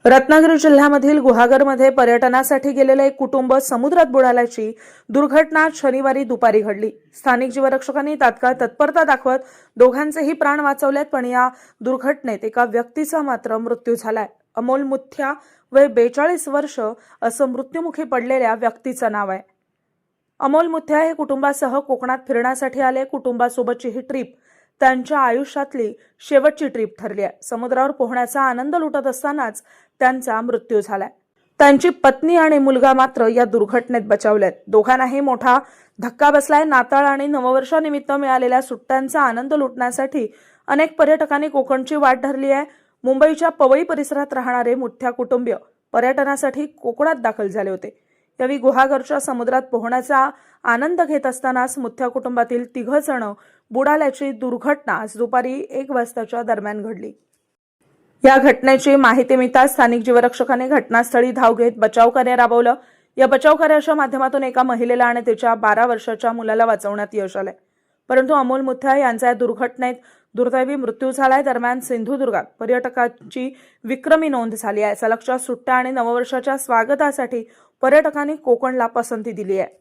रत्नागिरी जिल्ह्यामधील गुहागरमध्ये पर्यटनासाठी गेलेले एक कुटुंब समुद्रात बुडाल्याची दुर्घटना शनिवारी दुपारी घडली। स्थानिक जीवरक्षकांनी तात्काळ तत्परता दाखवत दोघांचेही प्राण वाचवलेत, पण या दुर्घटनेत एका व्यक्तीचा मात्र मृत्यू झालाय। अमोल मुथ्या वय 42 वर्ष असं मृत्युमुखी पडलेल्या व्यक्तीचं नाव आहे। अमोल मुथ्या हे कुटुंबासह कोकणात फिरण्यासाठी आले। कुटुंबासोबतची ही ट्रिप त्यांच्या आयुष्यातली शेवटची ट्रिप ठरली आहे। समुद्रावर पोहण्याचा आनंद लुटत असतानाच त्यांचा मृत्यू झालाय। त्यांची पत्नी आणि मुलगा मात्र या दुर्घटनेत बचावलेत। दोघांनाही मोठा धक्का बसलाय। नाताळ आणि नववर्षानिमित्त मिळालेल्या सुट्ट्यांचा आनंद लुटण्यासाठी अनेक पर्यटकांनी कोकणची वाट धरली आहे। मुंबईच्या पवई परिसरात राहणारे मुथ्या कुटुंबीय पर्यटनासाठी कोकणात दाखल झाले होते। यावेळी गुहागरच्या समुद्रात पोहण्याचा आनंद घेत असतानाच मुथ्या कुटुंबातील 3 जण बुडाल्याची दुर्घटना आज दुपारी 1 वाजताच्या दरम्यान घडली। या घटनेची माहिती मिळताच स्थानिक जीवरक्षकांनी घटनास्थळी धाव घेत बचाव कार्य राबवलं। या बचाव कार्याच्या माध्यमातून एका महिलेला आणि तिच्या 12 वर्षाच्या मुलाला वाचवण्यात यश आले, परंतु अमोल मुथ्या यांचा या दुर्घटनेत दुर्दैवी मृत्यू झालाय। दरम्यान सिंधुदुर्गात पर्यटकांची विक्रमी नोंद झाली आहे। सलगच्या सुट्ट्या आणि नववर्षाच्या स्वागतासाठी पर्यटकांनी कोकणला पसंती दिली आहे।